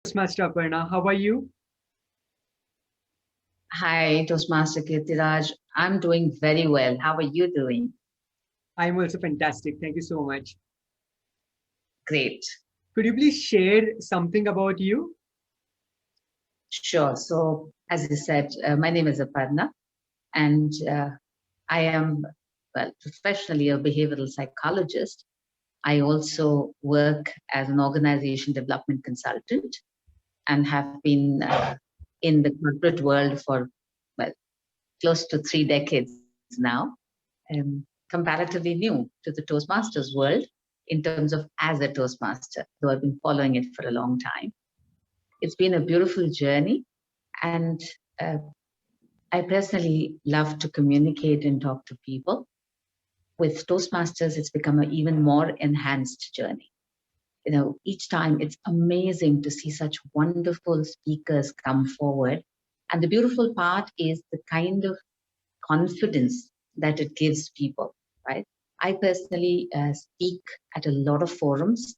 Toastmaster Aparna, how are you? Hi, Toastmaster Kirtiraj. I'm doing very well. How are you doing? I'm also fantastic. Thank you so much. Great. Could you please share something about you? Sure. So, as you said, my name is Aparna, and I am, well, professionally a behavioral psychologist. I also work as an organization development consultant and have been in the corporate world for, well, close to 3 decades now. Comparatively new to the Toastmasters world in terms of as a Toastmaster, though I've been following it for a long time. It's been a beautiful journey, and I personally love to communicate and talk to people. With Toastmasters, it's become an even more enhanced journey. You know, each time it's amazing to see such wonderful speakers come forward. And the beautiful part is the kind of confidence that it gives people, right? I personally speak at a lot of forums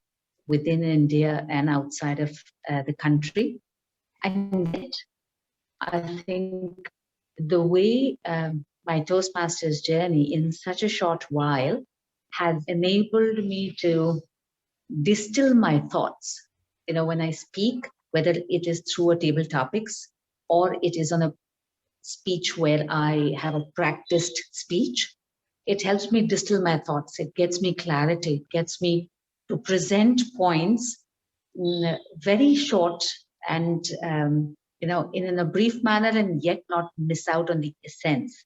within India and outside of the country. And yet, I think the way my Toastmasters journey in such a short while has enabled me to distill my thoughts. You know, when I speak, whether it is through a table topics or it is on a speech where I have a practiced speech, it helps me distill my thoughts. It gets me clarity. It gets me to present points very short and in a brief manner, and yet not miss out on the essence.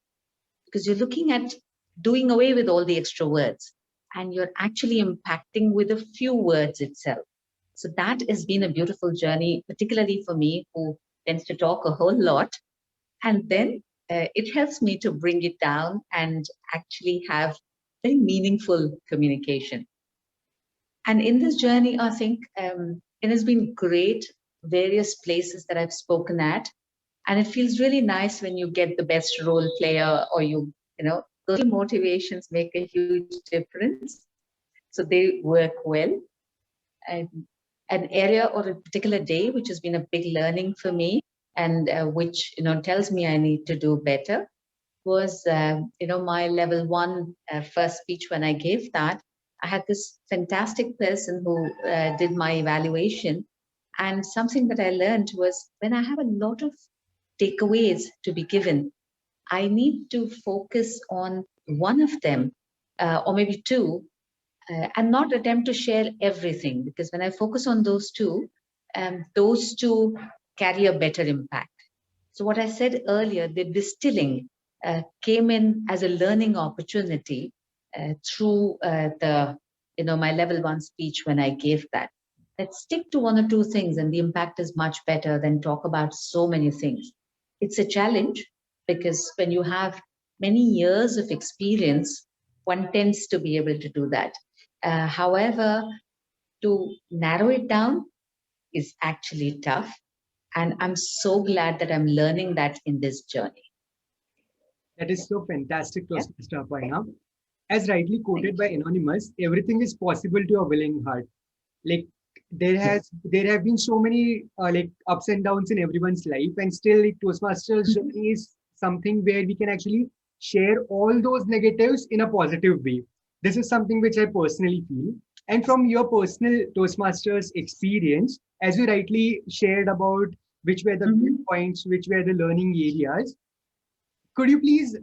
Because you're looking at doing away with all the extra words, and you're actually impacting with a few words itself. So that has been a beautiful journey, particularly for me, who tends to talk a whole lot. And then it helps me to bring it down and actually have very meaningful communication. And in this journey, I think it has been great, various places that I've spoken at. And it feels really nice when you get the best role player, or those motivations make a huge difference. So they work well. And an area or a particular day, which has been a big learning for me, and which tells me I need to do better, was my level 1 first speech. When I gave that, I had this fantastic person who did my evaluation, and something that I learned was, when I have a lot of takeaways to be given, I need to focus on one of them, or maybe two, and not attempt to share everything, because when I focus on those two carry a better impact. So what I said earlier, the distilling came in as a learning opportunity through my level 1 speech when I gave that. Let's stick to one or two things, and the impact is much better than talk about so many things. It's a challenge, because when you have many years of experience, one tends to be able to do that. However, to narrow it down is actually tough. And I'm so glad that I'm learning that in this journey. That is so fantastic, Toastmaster Aparna. As rightly quoted by Anonymous, everything is possible to a willing heart. Like there have been so many ups and downs in everyone's life, and still Toastmasters journey is something where we can actually share all those negatives in a positive way. This is something which I personally feel. And from your personal Toastmasters experience, as you rightly shared about which were the good points, which were the learning areas, could you please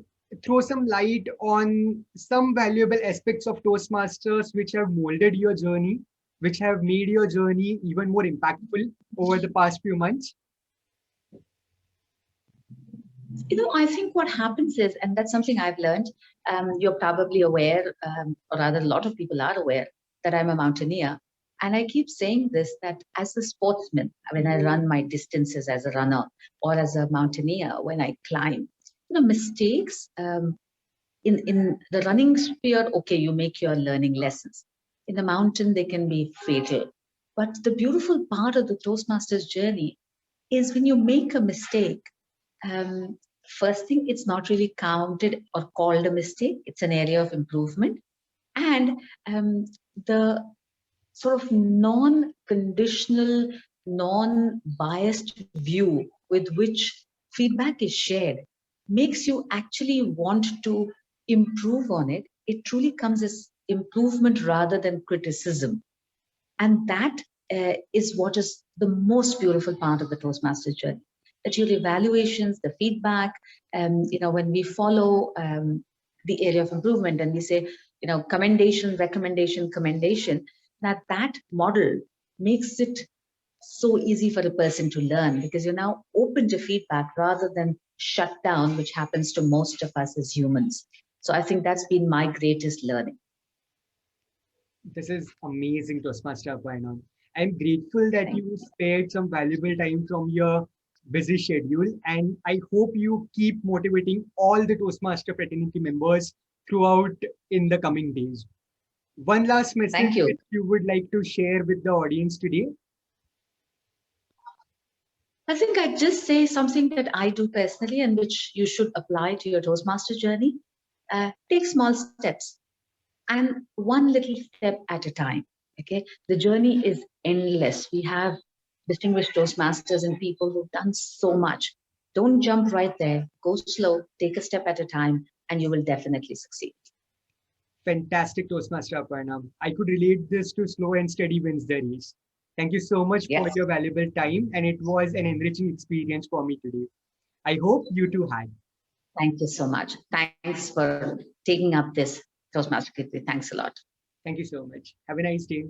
throw some light on some valuable aspects of Toastmasters which have molded your journey, which have made your journey even more impactful over the past few months? I think what happens is, and that's something I've learned, you're probably aware, or rather a lot of people are aware, that I'm a mountaineer. And I keep saying this, that as a sportsman, when I run my distances as a runner, or as a mountaineer when I climb, mistakes in the running sphere, okay, you make your learning lessons. In the mountain, they can be fatal. But the beautiful part of the Toastmasters journey is when you make a mistake, first thing, it's not really counted or called a mistake. It's an area of improvement. And the sort of non-conditional non-biased view with which feedback is shared makes you actually want to improve on it. It truly comes as improvement rather than criticism. And that is what is the most beautiful part of the Toastmaster journey. That your evaluations, the feedback, when we follow the area of improvement and we say, commendation, recommendation, commendation, that model makes it so easy for a person to learn because you're now open to feedback rather than shut down, which happens to most of us as humans. So I think that's been my greatest learning. This is amazing, Toastmaster Aparna. I'm grateful that you spared some valuable time from your busy schedule, and I hope you keep motivating all the Toastmaster fraternity members throughout in the coming days. One last message Thank you. that you would like to share with the audience today? I think I'd just say something that I do personally and which you should apply to your Toastmaster journey. Take small steps and one little step at a time. Okay, the journey is endless. We have distinguished Toastmasters and people who've done so much. Don't jump right there. Go slow, take a step at a time, and you will definitely succeed. Fantastic, Toastmaster Aparna. I could relate this to slow and steady wins the race. Thank you so much for your valuable time, and it was an enriching experience for me today. I hope you too had. Thank you so much. Thanks for taking up this Toastmaster Kirti. Thanks a lot. Thank you so much. Have a nice day.